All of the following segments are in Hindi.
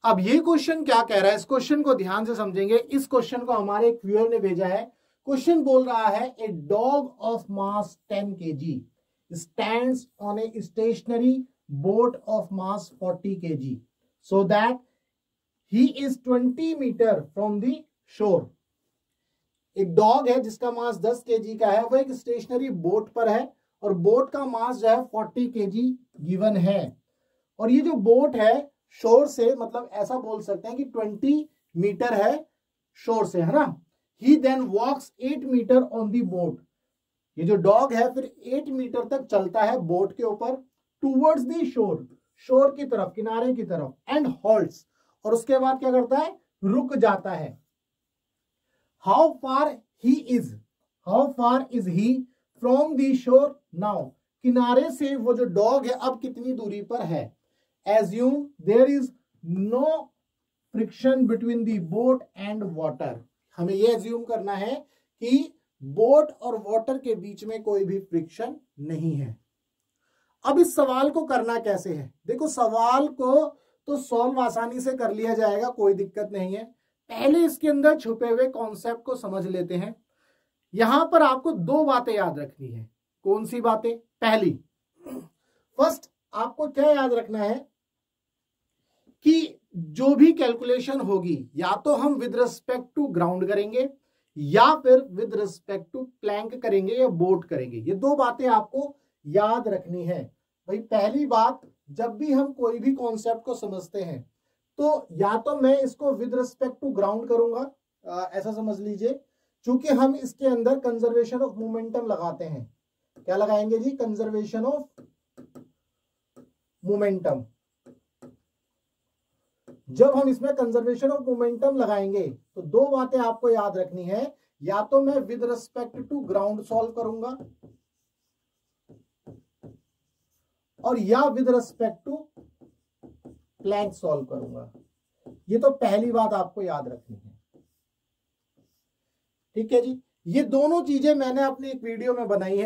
अब ये क्वेश्चन क्या कह रहा है, इस क्वेश्चन को ध्यान से समझेंगे। इस क्वेश्चन को हमारे एक व्यूअर ने भेजा है। क्वेश्चन बोल रहा है a dog of mass 10 kg stands on a stationary boat of mass 40 kg so that he is 20 metre from the shore। एक डॉग है जिसका मास 10 kg का है, वो एक स्टेशनरी बोट पर है और बोट का मास जो है 40 kg गिवन है। और ये जो बोट है शोर से, मतलब ऐसा बोल सकते हैं कि 20 मीटर है शोर से, है ना। He then walks 8 metre on the boat. ये जो डॉग है फिर 8 मीटर तक चलता है बोट के ऊपर, टूवर्ड्स दी शोर, शोर की तरफ, किनारे की तरफ, एंड हॉल्ट्स, और उसके बाद क्या करता है, रुक जाता है। How far is he from the शोर नाउ। किनारे से वो जो डॉग है अब कितनी दूरी पर है। Assume there is no friction between the boat and water। हमें यह एज्यूम करना है कि बोट और वाटर के बीच में कोई भी फ्रिक्शन नहीं है। अब इस सवाल को करना कैसे है, देखो सवाल को तो सॉल्व आसानी से कर लिया जाएगा, कोई दिक्कत नहीं है। पहले इसके अंदर छुपे हुए कॉन्सेप्ट को समझ लेते हैं। यहां पर आपको दो बातें याद रखनी है। कौन सी बातें? पहली, फर्स्ट आपको क्या याद रखना है कि जो भी कैलकुलेशन होगी या तो हम विद रिस्पेक्ट टू ग्राउंड करेंगे या फिर विद रिस्पेक्ट टू प्लैंक करेंगे या बोट करेंगे। ये दो बातें आपको याद रखनी है। भाई पहली बात, जब भी हम कोई भी कॉन्सेप्ट को समझते हैं तो या तो मैं इसको विद रिस्पेक्ट टू ग्राउंड करूंगा, ऐसा समझ लीजिए, क्योंकि हम इसके अंदर कंजर्वेशन ऑफ मोमेंटम लगाते हैं। क्या लगाएंगे जी? Conservation of momentum. जब हम इसमें कंजर्वेशन ऑफ मोमेंटम लगाएंगे तो दो बातें आपको याद रखनी है, या तो मैं with respect to ground solve करूंगा और या with respect to plank solve करूंगा। ये तो पहली बात आपको याद रखनी है, ठीक है जी। ये दोनों चीजें मैंने अपनी एक वीडियो में बताई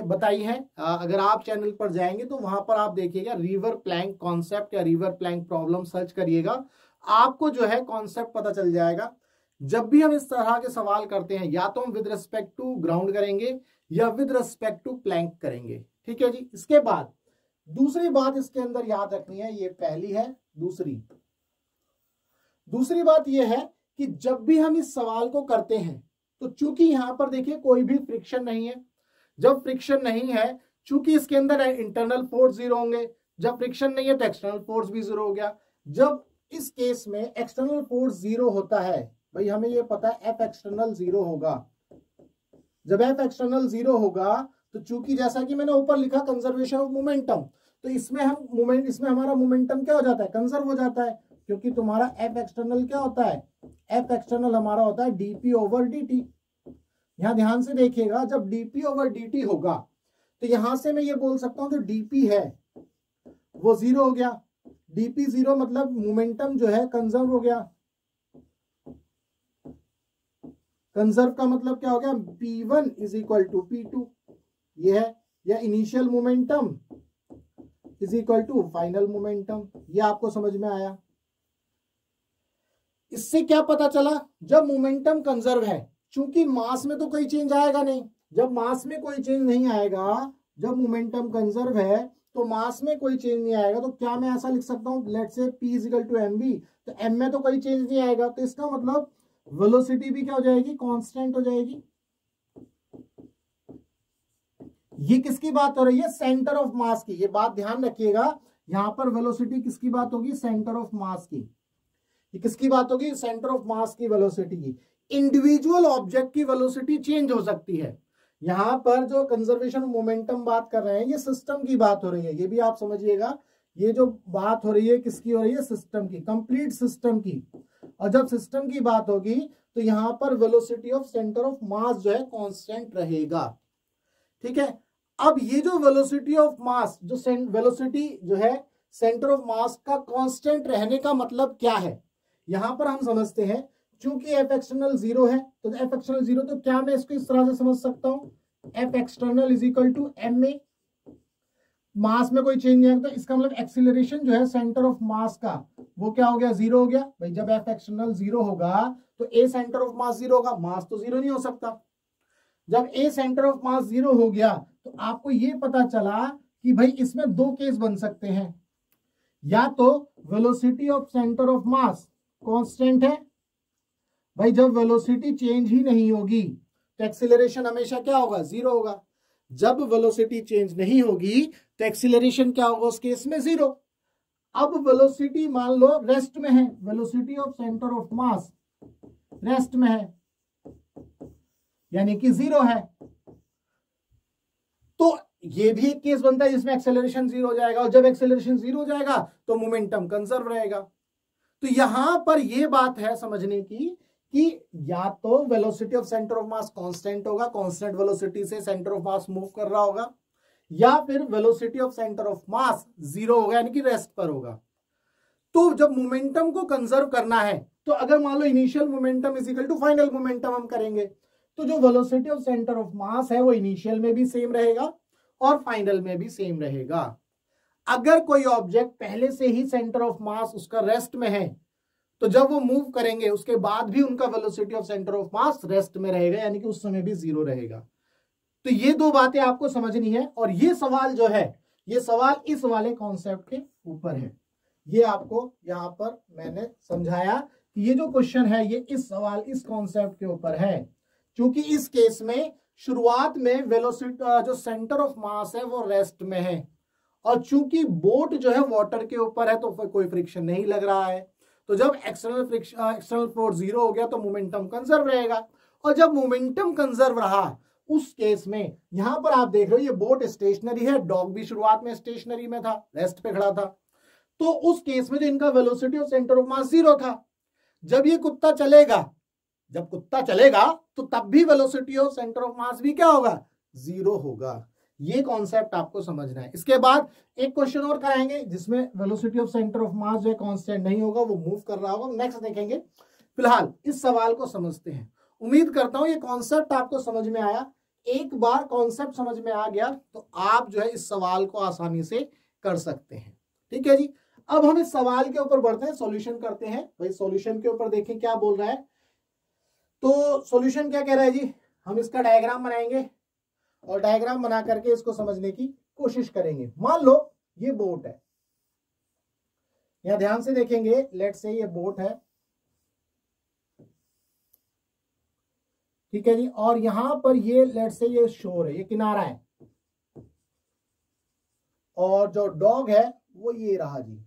है। अगर आप चैनल पर जाएंगे तो वहां पर आप देखिएगा रिवर प्लैंक कॉन्सेप्ट या रिवर प्लैंक प्रॉब्लम सर्च करिएगा, आपको जो है कॉन्सेप्ट पता चल जाएगा। जब भी हम इस तरह के सवाल करते हैं या तो हम विद रिस्पेक्ट टू ग्राउंड करेंगे या विद रिस्पेक्ट टू प्लैंक करेंगे, ठीक है जी। इसके बाद दूसरी बात इसके अंदर याद रखनी है, ये पहली है। दूसरी बात यह है कि जब भी हम इस सवाल को करते हैं तो चूंकि यहां पर देखिए कोई भी फ्रिक्शन नहीं है। जब फ्रिक्शन नहीं है, चूंकि इसके अंदर इंटरनल फोर्स 0 होंगे, जब फ्रिक्शन नहीं है तो एक्सटर्नल फोर्स भी 0 हो गया। जब इस केस में एक्सटर्नल फोर्स 0 होता है, भाई हमें ये पता है एफ एक्सटर्नल 0 होगा। जब एफ एक्सटर्नल 0 होगा तो चूंकि जैसा कि मैंने ऊपर लिखा कंजर्वेशन ऑफ मोमेंटम, तो इसमें हमारा मोमेंटम क्या हो जाता है? कंजर्व हो जाता है, क्योंकि तुम्हारा एफ एक्सटर्नल क्या होता है? एफ एक्सटर्नल हमारा होता है डीपी ओवर डीटी। यहां ध्यान से देखिएगा, जब डीपी ओवर डीटी होगा तो यहां से मैं ये बोल सकता हूं जो डीपी है वो 0 हो गया। डीपी 0 मतलब मोमेंटम जो है कंजर्व हो गया। कंजर्व का मतलब क्या हो गया? P1 is equal to P2, ये है, या initial momentum is equal to final momentum. ये आपको समझ में आया? इससे क्या पता चला? जब मोमेंटम कंजर्व है, चूंकि मास में तो कोई चेंज आएगा नहीं, जब मास में कोई चेंज नहीं आएगा, जब मोमेंटम कंजर्व है तो मास में कोई चेंज नहीं आएगा, तो क्या मैं ऐसा लिख सकता हूं, let's say P is equal to mv, तो m में तो कोई चेंज नहीं आएगा, तो इसका मतलब वेलोसिटी भी क्या हो जाएगी? कांस्टेंट हो जाएगी। ये किसकी बात हो रही है? सेंटर ऑफ मास की। ये बात ध्यान रखिएगा, यहां पर वेलोसिटी किसकी बात होगी? सेंटर ऑफ मास की। ये किसकी बात होगी? सेंटर ऑफ मास की वेलोसिटी की। इंडिविजुअल ऑब्जेक्ट की वेलोसिटी चेंज हो सकती है। यहां पर जो कंजर्वेशन मोमेंटम बात कर रहे हैं, ये सिस्टम की बात हो रही है, ये भी आप समझिएगा। ये जो बात हो रही है किसकी हो रही है? सिस्टम की, कंप्लीट सिस्टम की। और जब सिस्टम की बात होगी तो यहां पर वेलोसिटी ऑफ सेंटर ऑफ मास जो है कांस्टेंट रहेगा, ठीक है। अब ये जो वेलोसिटी ऑफ मास, जो वेलोसिटी जो है सेंटर ऑफ मास का कांस्टेंट रहने का मतलब क्या है? यहां पर हम समझते हैं, चूंकि एफ एक्सटर्नल 0 है, तो एफ एक्सटर्नल 0, तो क्या मैं इसको इस तरह से समझ सकता हूं, F external is equal to M A. Mass में कोई चेंज नहीं आएगा, तो इसका मतलब एक्सीलरेशन जो है सेंटर ऑफ मास का वो क्या हो गया, जीरो हो गया। भाई जब एफ एक्सटर्नल जीरो होगा तो ए सेंटर ऑफ मास जीरो होगा, मास तो जीरो नहीं हो सकता। जब ए सेंटर ऑफ मास जीरो हो गया तो आपको ये पता चला कि भाई इसमें दो केस बन सकते हैं, या तो velocity of centre of mass constant है, भाई जब वेलोसिटी चेंज ही नहीं होगी तो एक्सीलरेशन हमेशा क्या होगा, जीरो होगा। जब वेलोसिटी चेंज नहीं होगी तो एक्सीलरेशन क्या होगा उस केस में, जीरो। अब वेलोसिटी मान लो रेस्ट में है, velocity of centre of mass rest में है यानी कि जीरो है, तो ये भी एक केस बनता है जिसमें एक्सेलरेशन जीरो हो जाएगा, और जब एक्सेलरेशन जीरो हो जाएगा तो मोमेंटम कंजर्व रहेगा। तो यहां पर ये बात है समझने की कि या तो velocity of centre of mass constant होगा, कांस्टेंट वेलोसिटी से सेंटर ऑफ मास मूव कर रहा होगा, या फिर velocity of centre of mass zero होगा यानी कि रेस्ट पर होगा। तो जब मोमेंटम को कंजर्व करना है तो अगर मान लो initial momentum is equal to final momentum हम करेंगे, तो जो velocity of centre of mass है वो इनिशियल में भी सेम रहेगा और फाइनल में भी सेम रहेगा। अगर कोई ऑब्जेक्ट पहले से ही सेंटर ऑफ मास उसका रेस्ट में है तो जब वो मूव करेंगे उसके बाद भी उनका velocity of centre of mass rest में रहेगा यानी कि उस समय भी जीरो रहेगा। तो ये दो बातें आपको समझनी है, और ये सवाल जो है ये सवाल इस वाले कॉन्सेप्ट के ऊपर है। ये आपको यहां पर मैंने समझाया कि ये जो क्वेश्चन है ये इस सवाल इस कॉन्सेप्ट के ऊपर है, क्योंकि इस केस में शुरुआत में वेलोसिटी जो सेंटर ऑफ मास है वो रेस्ट में है, और चूंकि बोट जो है वाटर के ऊपर है तो कोई फ्रिक्शन नहीं लग रहा है, तो जब एक्सटर्नल फोर्स जीरो हो गया तो मोमेंटम कंजर्व रहेगा, और जब मोमेंटम कंजर्व रहा उस केस में यहां पर आप देख रहे हो ये बोट स्टेशनरी है, डॉग भी शुरुआत में स्टेशनरी में था, रेस्ट पे खड़ा था, तो उस केस में जो इनका velocity of centre of mass zero था। जब ये कुत्ता चलेगा, जब कुत्ता चलेगा तो तब भी वेलोसिटी ऑफ सेंटर ऑफ मास भी क्या होगा, जीरो होगा। ये कॉन्सेप्ट आपको समझना है। इसके बाद एक क्वेश्चन और कराएंगे जिसमें वेलोसिटी ऑफ सेंटर ऑफ मास जो है कांस्टेंट नहीं होगा, वो मूव कर रहा होगा, नेक्स्ट देखेंगे। फिलहाल इस सवाल को समझते हैं। उम्मीद करता हूं ये कॉन्सेप्ट आपको समझ में आया। एक बार कॉन्सेप्ट समझ में आ गया तो आप जो है इस सवाल को आसानी से कर सकते हैं। ठीक है जी, अब हम इस सवाल के ऊपर बढ़ते हैं, सॉल्यूशन करते हैं। भाई सॉल्यूशन के ऊपर देखें क्या बोल रहा है। तो सॉल्यूशन क्या कह रहा है जी, हम इसका डायग्राम बनाएंगे और डायग्राम बना करके इसको समझने की कोशिश करेंगे। मान लो ये बोट है, यहां ध्यान से देखेंगे, लेट्स से ये बोट है, ठीक है जी, और यहां पर ये लेट्स से ये शोर है, ये किनारा है, और जो डॉग है वो ये रहा जी,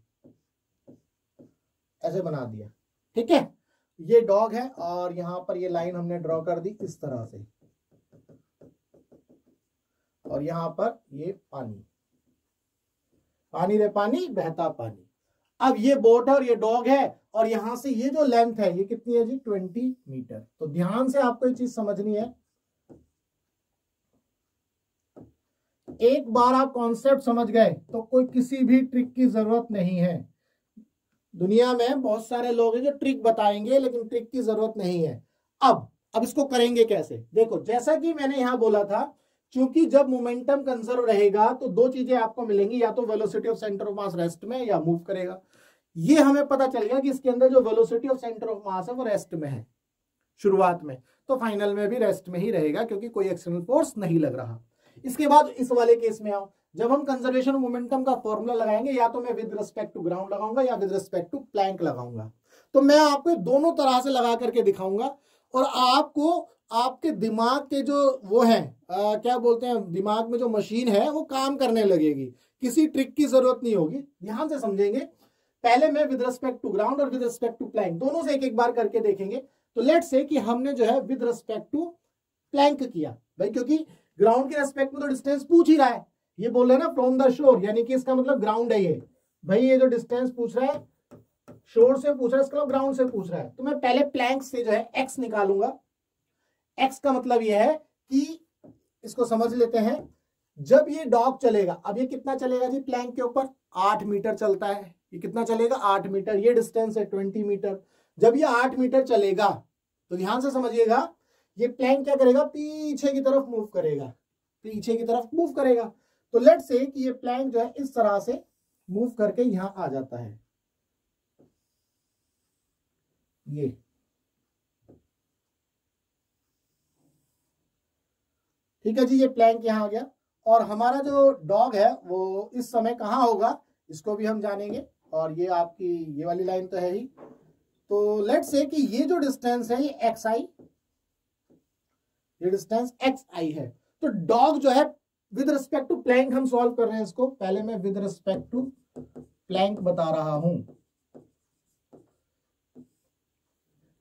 ऐसे बना दिया। ठीक है, ये डॉग है और यहां पर ये लाइन हमने ड्रॉ कर दी इस तरह से, और यहां पर ये पानी, पानी रे पानी बहता पानी। अब ये बोट है और ये डॉग है, और यहां से ये जो लेंथ है ये कितनी है जी, 20 मीटर। तो ध्यान से आपको ये चीज समझनी है। एक बार आप कॉन्सेप्ट समझ गए तो कोई किसी भी ट्रिक की जरूरत नहीं है। दुनिया में बहुत सारे लोग हैं जो ट्रिक बताएंगे लेकिन ट्रिक की जरूरत नहीं है। अब इसको करेंगे कैसे, देखो जैसा कि मैंने यहां बोला था, क्योंकि जब मोमेंटम कंजर्व रहेगा तो दो चीजें आपको मिलेंगी, या तो velocity of centre of mass rest में या मूव करेगा। ये हमें पता चल गया कि इसके अंदर जो velocity of centre of mass है वो रेस्ट में है शुरुआत में, तो फाइनल में भी रेस्ट में ही रहेगा क्योंकि कोई एक्सटर्नल फोर्स नहीं लग रहा। इसके बाद इस वाले केस में आओ, जब हम कंजर्वेशन ऑफ मोमेंटम का फॉर्मूला लगाएंगे, या तो मैं विद रिस्पेक्ट टू ग्राउंड लगाऊंगा या विद रिस्पेक्ट टू प्लैंक लगाऊंगा। तो मैं आपको दोनों तरह से लगा करके दिखाऊंगा, और आपको आपके दिमाग के जो वो है क्या बोलते हैं, दिमाग में जो मशीन है वो काम करने लगेगी, किसी ट्रिक की जरूरत नहीं होगी। ध्यान से समझेंगे। पहले मैं विद रिस्पेक्ट टू ग्राउंड और विद रिस्पेक्ट टू प्लैंक दोनों से एक एक बार करके देखेंगे। तो लेट्स से कि हमने जो है विद रिस्पेक्ट टू प्लैंक किया, भाई क्योंकि ग्राउंड के रेस्पेक्ट में तो डिस्टेंस पूछ ही रहा है, ये बोल रहे हैं ना फ्रॉम द शोर, यानी कि इसका मतलब ग्राउंड है ये। भाई ये जो डिस्टेंस पूछ रहा है शोर से पूछ रहा है, इसका मतलब ग्राउंड से पूछ रहा है। तो मैं पहले प्लैंक से जो है एक्स निकालूंगा। एक्स का मतलब ये है कि इसको समझ लेते हैं, जब ये डॉग चलेगा, अब ये कितना चलेगा जी प्लैंक के ऊपर, 8 मीटर चलता है। ये कितना चलेगा, 8 मीटर। ये डिस्टेंस है 20 मीटर। जब ये 8 मीटर चलेगा तो ध्यान से समझिएगा, ये प्लैंक क्या करेगा, पीछे की तरफ मूव करेगा, पीछे की तरफ मूव करेगा। तो लेट से कि ये प्लैंक जो है इस तरह से मूव करके यहां आ जाता है, ये ठीक है जी, ये प्लैंक यहां आ गया। और हमारा जो डॉग है वो इस समय कहां होगा इसको भी हम जानेंगे। और ये आपकी ये वाली लाइन तो है ही। तो लेट्स से कि ये जो डिस्टेंस है ये एक्स आई, ये डिस्टेंस एक्स आई है। तो डॉग जो है विद रिस्पेक्ट टू प्लैंक हम सॉल्व कर रहे हैं इसको। पहले मैं विद रिस्पेक्ट टू प्लैंक बता रहा हूं।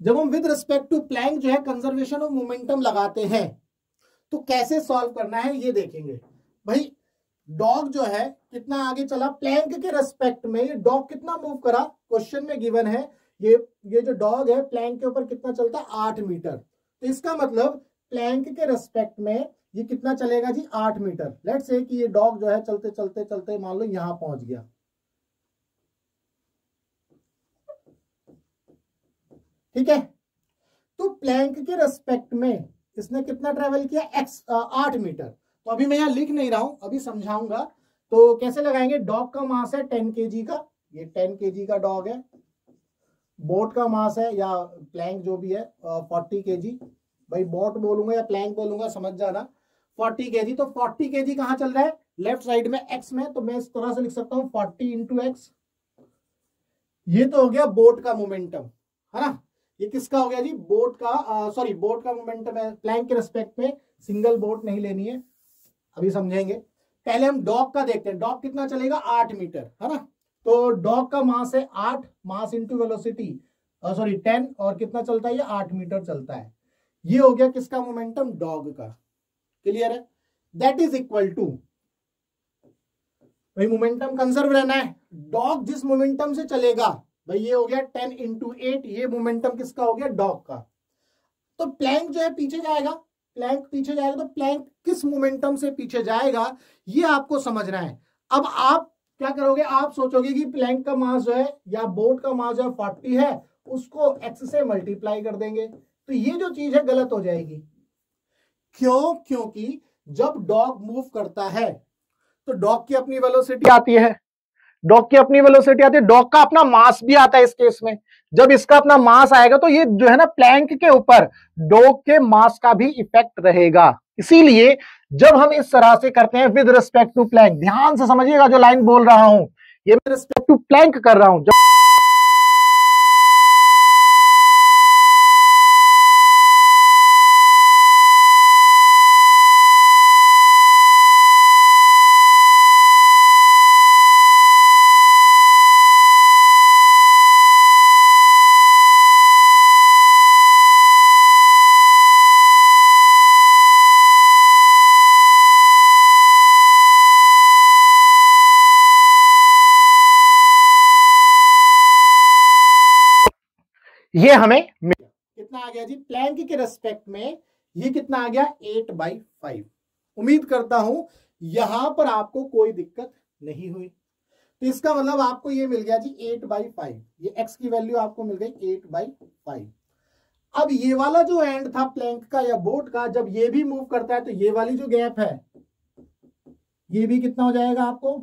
जब हम विद रिस्पेक्ट टू प्लैंक जो है कंजर्वेशन ऑफ मोमेंटम लगाते हैं तो कैसे सॉल्व करना है ये देखेंगे। भाई डॉग जो है कितना आगे चला प्लैंक के रेस्पेक्ट में, ये डॉग कितना मूव करा, क्वेश्चन में गिवन है ये जो डॉग है प्लैंक के ऊपर कितना चलता है 8 मीटर। तो इसका मतलब प्लैंक के रेस्पेक्ट में ये कितना चलेगा जी 8 मीटर। लेट्स से कि ये डॉग जो है चलते चलते चलते मान लो यहां पहुंच गया, ठीक है। तो प्लैंक के रेस्पेक्ट में इसने कितना ट्रेवल किया 8 मीटर। तो अभी मैं यहां लिख नहीं रहा हूं, अभी समझाऊंगा। तो कैसे लगाएंगे, डॉग का मास है 10 केजी का, ये 10 केजी का डॉग है। बोट का मास है या प्लैंक जो भी है 40 केजी। भाई बोट बोलूंगा या प्लैंक बोलूंगा समझ जाना, 40 केजी। तो 40 केजी कहां चल रहा है लेफ्ट साइड में एक्स में, तो मैं इस तरह से लिख सकता हूं 40 इंटू एक्स। ये तो हो गया बोट का मोमेंटम, है ना। ये किसका हो गया जी बोट का, सॉरी बोट का मोमेंटम है। प्लैंक के रेस्पेक्ट में सिंगल बोट नहीं लेनी है, अभी समझेंगे। पहले हम डॉग का देखते हैं, डॉग कितना चलेगा 8 मीटर, है ना। तो डॉग का मास है 8, मास इंटू वेलोसिटी सॉरी 10, और कितना चलता है ये 8 मीटर चलता है। ये हो गया किसका मोमेंटम डॉग का, क्लियर है। दैट इज इक्वल टू, भाई मोमेंटम कंजर्व रहना है, डॉग जिस मोमेंटम से चलेगा, भाई ये हो गया 10 इंटू 8, ये मोमेंटम किसका हो गया डॉग का। तो प्लैंक जो है पीछे जाएगा, प्लैंक पीछे जाएगा, तो प्लैंक किस मोमेंटम से पीछे जाएगा ये आपको समझना है। अब आप क्या करोगे, आप सोचोगे कि प्लैंक का मास जो है या बोट का मास जो है 40 है, उसको एक्स से मल्टीप्लाई कर देंगे। तो ये जो चीज है गलत हो जाएगी। क्यों, क्योंकि जब डॉग मूव करता है तो डॉग की अपनी वेलोसिटी आती है, डॉग की अपनी वेलोसिटी आती है, डॉग का अपना मास भी आता है इस केस में। जब इसका अपना मास आएगा तो ये जो है ना प्लैंक के ऊपर डॉग के मास का भी इफेक्ट रहेगा। इसीलिए जब हम इस तरह से करते हैं विद रिस्पेक्ट टू प्लैंक, ध्यान से समझिएगा जो लाइन बोल रहा हूं, ये विद रिस्पेक्ट टू प्लैंक कर रहा हूं। ये हमें कितना आ गया जी प्लैंक के रेस्पेक्ट में, ये कितना आ गया 8/5। उम्मीद करता हूं यहां पर आपको कोई दिक्कत नहीं हुई। तो इसका मतलब आपको ये मिल गया जी 8/5, ये x की वैल्यू आपको मिल गई 8/5। अब ये वाला जो एंड था प्लैंक का या बोट का, जब ये भी मूव करता है तो ये वाली जो गैप है ये भी कितना हो जाएगा आपको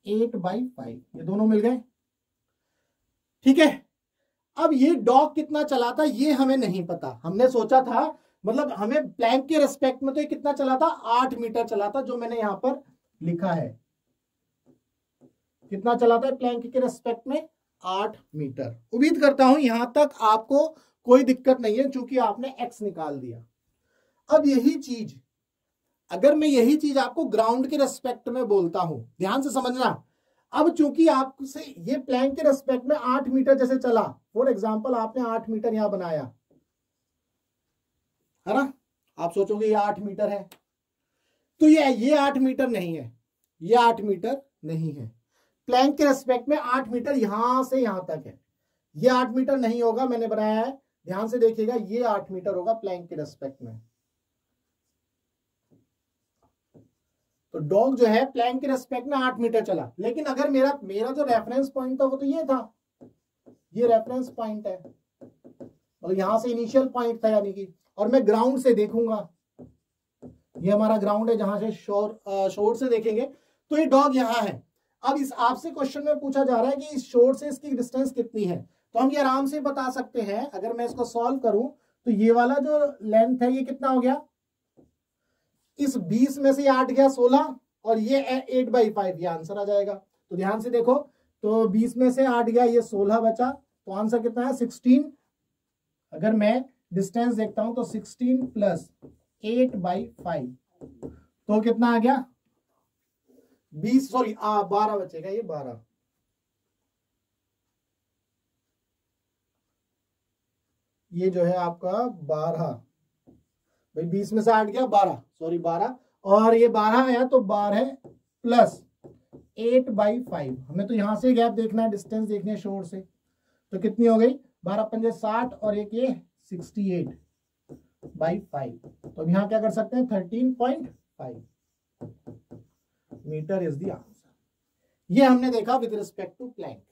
8/5, ये दोनों मिल गए, ठीक है। अब ये डॉग कितना चला था ये हमें नहीं पता, हमने सोचा था मतलब हमें प्लैंक के रेस्पेक्ट में तो ये कितना चला था 8 मीटर चला था, जो मैंने यहां पर लिखा है कितना चला था प्लैंक के रेस्पेक्ट में 8 मीटर। उम्मीद करता हूं यहां तक आपको कोई दिक्कत नहीं है, चूंकि आपने एक्स निकाल दिया। अब यही चीज अगर मैं यही चीज आपको ग्राउंड के रेस्पेक्ट में बोलता हूं, ध्यान से समझना। अब चूंकि आपसे ये प्लैंक के रेस्पेक्ट में 8 मीटर जैसे चला, फॉर एग्जांपल आपने 8 मीटर यहां बनाया, है ना, आप सोचोगे ये 8 मीटर है, तो ये 8 मीटर नहीं है, ये 8 मीटर नहीं है। प्लैंक के रेस्पेक्ट में 8 मीटर यहां से यहां तक है, ये 8 मीटर नहीं होगा, मैंने बनाया है, ध्यान से देखिएगा, ये 8 मीटर होगा प्लैंक के रेस्पेक्ट में। तो डॉग जो है प्लैंक के रेस्पेक्ट में 8 मीटर चला, लेकिन अगर मेरा जो रेफरेंस पॉइंट था वो तो ये था, ये रेफरेंस पॉइंट है, और यहां से इनिशियल पॉइंट था यानी कि, और मैं ग्राउंड से देखूंगा ये हमारा ग्राउंड है जहां से शोर से देखेंगे तो ये डॉग यहाँ है। अब इस आपसे क्वेश्चन में पूछा जा रहा है कि इस शोर से इसकी डिस्टेंस कितनी है, तो हम ये आराम से बता सकते हैं। अगर मैं इसको सॉल्व करूं तो ये वाला जो लेंथ है ये कितना हो गया, इस 20 में से 8 गया 16 और ये 8/5, ये आंसर आ जाएगा। तो ध्यान से देखो, तो 20 में से 8 गया, ये 16 बचा, तो आंसर कितना है 16। अगर मैं डिस्टेंस देखता हूं तो 16 + 8/5 तो कितना आ गया 20, सॉरी 12 बचेगा, ये 12। ये जो है आपका 12, भाई 20 में से 8 गया 12, सॉरी 12, और ये 12 आया तो 12 + 8/5। हमें तो यहां से गैप देखना है, डिस्टेंस देखनी है शोर से। तो कितनी हो गई 12×5 = 60 और एक ये 68/5। तो अब यहां क्या कर सकते हैं 13.5 मीटर इज द आंसर। ये हमने देखा विद रिस्पेक्ट टू प्लैंक।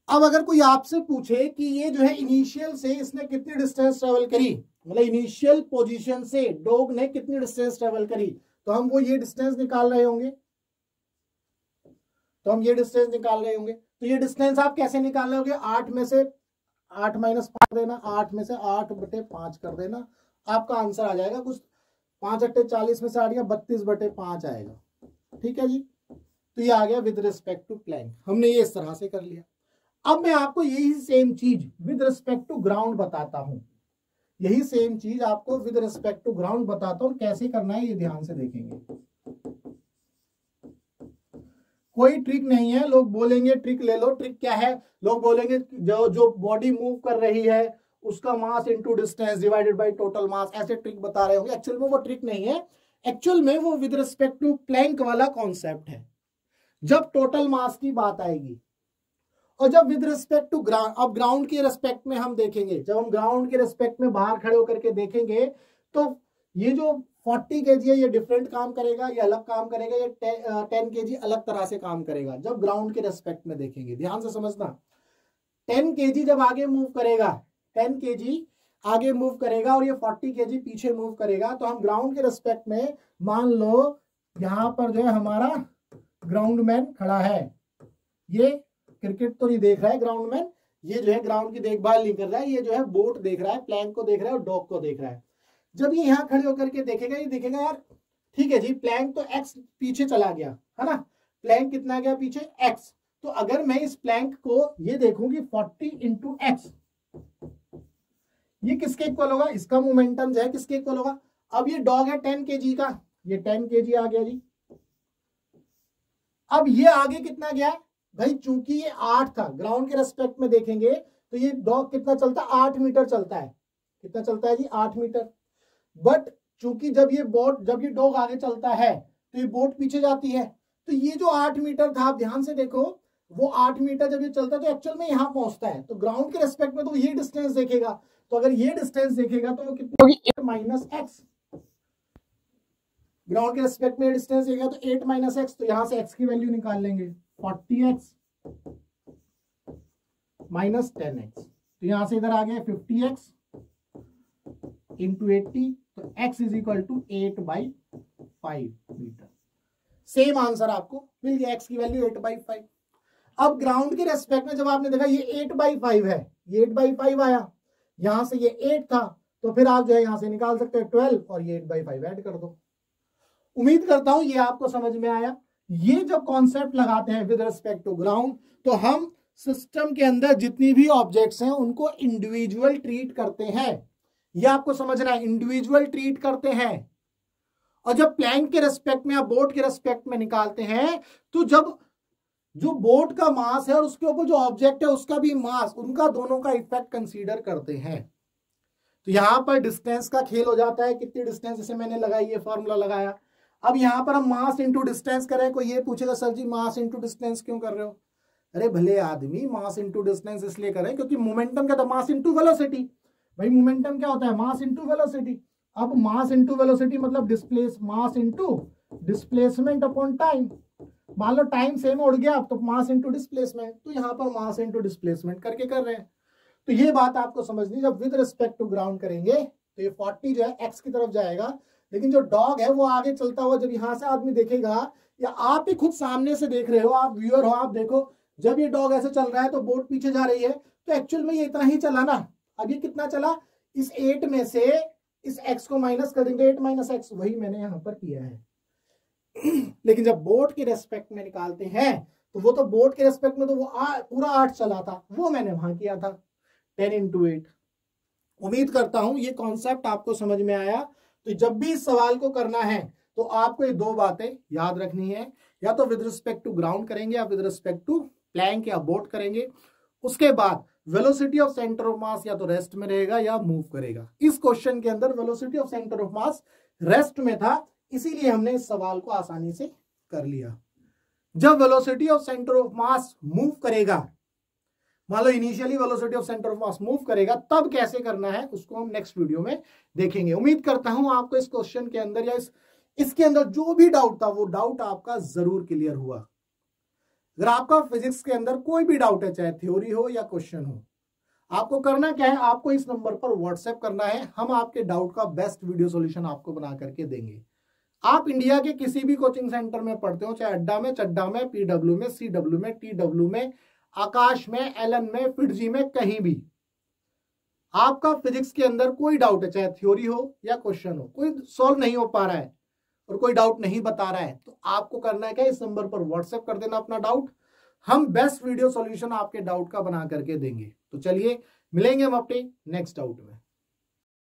अब अगर कोई आपसे पूछे कि ये जो है इनिशियल से इसने कितनी डिस्टेंस ट्रेवल करी, मतलब इनिशियल पोजीशन से डॉग ने कितनी डिस्टेंस ट्रेवल करी, तो हम वो ये डिस्टेंस निकाल रहे होंगे। तो ये डिस्टेंस आप कैसे निकाल रहे होंगे, 8 में से 8 - 5 देना, 8 में से 8/5 कर देना, आपका आंसर आ जाएगा कुछ 5×8 = 40 में से 8 गया 32/5 आएगा। ठीक है जी, तो ये आ गया विद रिस्पेक्ट टू प्लैंक। हमने ये इस तरह से कर लिया। अब मैं आपको यही सेम चीज विद रिस्पेक्ट टू ग्राउंड बताता हूं, कैसे करना है ये ध्यान से देखेंगे। कोई ट्रिक नहीं है। लोग बोलेंगे ट्रिक ले लो, ट्रिक क्या है, लोग बोलेंगे जो बॉडी मूव कर रही है उसका mass into distance divided by total mass, ऐसे ट्रिक बता रहे होंगे। एक्चुअल में वो ट्रिक नहीं है, एक्चुअल में वो विद रिस्पेक्ट टू प्लैंक वाला कॉन्सेप्ट है। जब टोटल मास की बात आएगी और जब विद रिस्पेक्ट टू ग्राउंड, अब ग्राउंड के रिस्पेक्ट में हम देखेंगे, जब हम ग्राउंड के रिस्पेक्ट में बाहर खड़े होकर के देखेंगे तो ये जो 40 kg है ये डिफरेंट काम करेगा, ये अलग काम करेगा, ये 10 kg अलग तरह से काम करेगा। जब ग्राउंड के रिस्पेक्ट में देखेंगे, ध्यान से समझना, 10 kg जब आगे मूव करेगा, 10 kg आगे मूव करेगा और ये 40 kg पीछे मूव करेगा, तो हम ग्राउंड के रिस्पेक्ट में मान लो यहां पर जो है हमारा ग्राउंड मैन खड़ा है, ये क्रिकेट तो नहीं देख रहा है ग्राउंड मैन, ये जो है ग्राउंड की देखभाल नहीं कर रहा है, ये जो है बोट देख रहा है, प्लैंक को देख रहा है और डॉग को देख रहा है। जब ये यहां खड़े होकर के देखेगा, ये देखेगा यार ठीक है जी प्लैंक तो x पीछे चला गया है ना, प्लैंक कितना गया पीछे x, तो अगर मैं इस प्लैंक को ये देखूंगी 40 × x, ये किसके इक्वल होगा, इसका मोमेंटम जो है किसके इक्वल होगा। अब ये डॉग है 10 kg का, ये 10 kg आ गया जी। अब ये आगे कितना गया भाई, चूंकि ये 8 था, ग्राउंड के रेस्पेक्ट में देखेंगे तो ये डॉग कितना चलता है 8 मीटर चलता है, कितना चलता है जी 8 मीटर। बट चूंकि जब ये डॉग आगे चलता है तो ये बोट पीछे जाती है, तो ये जो 8 मीटर था, आप ध्यान से देखो, वो 8 मीटर जब ये चलता है तो एक्चुअल में यहां पहुंचता है, तो ग्राउंड के रेस्पेक्ट में तो ये डिस्टेंस देखेगा, तो अगर ये डिस्टेंस देखेगा तो वो कितनी होगी 8 - x, ग्राउंड के रेस्पेक्ट में डिस्टेंस देखेगा तो 8 - x, तो यहां से x की वैल्यू निकाल लेंगे 40x - 10x, तो यहां से इधर आ गया 50x × 80, तो x = 8/5 मीटर। सेम आंसर आपको मिल गया, x की वैल्यू 8/5। अब ग्राउंड के रेस्पेक्ट में जब आपने देखा ये 8/5 है, ये 8/5 आया, यहां से ये 8 था, तो फिर आप जो है यहां से निकाल सकते हैं 12 और ये 8/5 ऐड कर दो। उम्मीद करता हूं ये आपको समझ में आया। ये जब कॉन्सेप्ट लगाते हैं विद रिस्पेक्ट टू ग्राउंड, तो हम सिस्टम के अंदर जितनी भी ऑब्जेक्ट्स हैं उनको इंडिविजुअल ट्रीट करते हैं, ये आपको समझना है, इंडिविजुअल ट्रीट करते हैं। और जब प्लैंक के रेस्पेक्ट में या बोट के रेस्पेक्ट में निकालते हैं, तो जब जो बोट का मास है और उसके ऊपर जो ऑब्जेक्ट है उसका भी मास, उनका दोनों का इफेक्ट कंसीडर करते हैं। तो यहां पर डिस्टेंस का खेल हो जाता है, कितनी डिस्टेंस, जैसे मैंने लगाई, ये फॉर्मूला लगाया। अब यहां पर हम मास इंटू डिस्टेंस करें, कोई ये पूछेगा सर जी मास इंटू डिस्टेंस क्यों कर रहे हो, अरे भले आदमी, मास इंटू डिस्टेंस इसलिए करें क्योंकि मोमेंटम क्या था, मास इंटू वेलोसिटी। भाई मोमेंटम क्या होता है, मास इंटू वेलोसिटी। अब मास इंटू वेलोसिटी मतलब mass into displacement upon time. मान लो टाइम सेम उड़ गया, तो मास इंटू डिस्प्लेसमेंट, तो यहां पर मास इंटू डिस्प्लेसमेंट करके कर रहे हैं। तो ये बात आपको समझनी, जब विद रिस्पेक्ट टू ग्राउंड करेंगे तो ये 40 जो है एक्स की तरफ जाएगा, लेकिन जो डॉग है वो आगे चलता हुआ जब यहां से आदमी देखेगा, या आप ही खुद सामने से देख रहे हो, आप व्यूअर हो, आप देखो जब ये डॉग ऐसे चल रहा है तो बोट पीछे जा रही है, तो एक्चुअल में ये इतना ही चला ना। अब ये कितना चला, इस 8 में से इस x को माइनस कर देंगे, 8 माइनस एक्स, वही मैंने यहां पर किया है। लेकिन जब बोट के रेस्पेक्ट में निकालते हैं तो वो तो बोट के रेस्पेक्ट में तो वो पूरा 8 चला था, वो मैंने वहां किया था 10 into 8। उम्मीद करता हूं ये कॉन्सेप्ट आपको समझ में आया। तो जब भी इस सवाल को करना है तो आपको ये दो बातें याद रखनी है, या तो विद रिस्पेक्ट टू ग्राउंड करेंगे या विद रिस्पेक्ट टू प्लैंक या बोट करेंगे। उसके बाद वेलोसिटी ऑफ सेंटर ऑफ मास या तो रेस्ट में रहेगा या मूव करेगा। इस क्वेश्चन के अंदर velocity of centre of mass rest में था, इसीलिए हमने इस सवाल को आसानी से कर लिया। जब velocity of centre of mass move करेगा, मान लो initially velocity of centre of mass move करेगा, तब कैसे करना है उसको हम नेक्स्ट वीडियो में देखेंगे। उम्मीद करता हूं आपको इस क्वेश्चन के अंदर या इसके अंदर जो भी डाउट था वो डाउट आपका जरूर क्लियर हुआ। अगर आपका फिजिक्स के अंदर कोई भी डाउट है, चाहे थ्योरी हो या क्वेश्चन हो, आपको करना क्या है, आपको इस नंबर पर व्हाट्सएप करना है, हम आपके डाउट का बेस्ट वीडियो सॉल्यूशन आपको बना करके देंगे। आप इंडिया के किसी भी कोचिंग सेंटर में पढ़ते हो, चाहे अड्डा में, चड्डा में, पीडब्ल्यू में, सीडब्ल्यू में, टीडब्ल्यू में, आकाश में, एलन में, फिटजी में, कहीं भी आपका फिजिक्स के अंदर कोई डाउट है, चाहे थ्योरी हो या क्वेश्चन हो, कोई सॉल्व नहीं हो पा रहा है और कोई डाउट नहीं बता रहा है, तो आपको करना है क्या, इस नंबर पर व्हाट्सएप कर देना अपना डाउट, हम बेस्ट वीडियो सॉल्यूशन आपके डाउट का बना करके देंगे। तो चलिए मिलेंगे हम अपने नेक्स्ट डाउट में।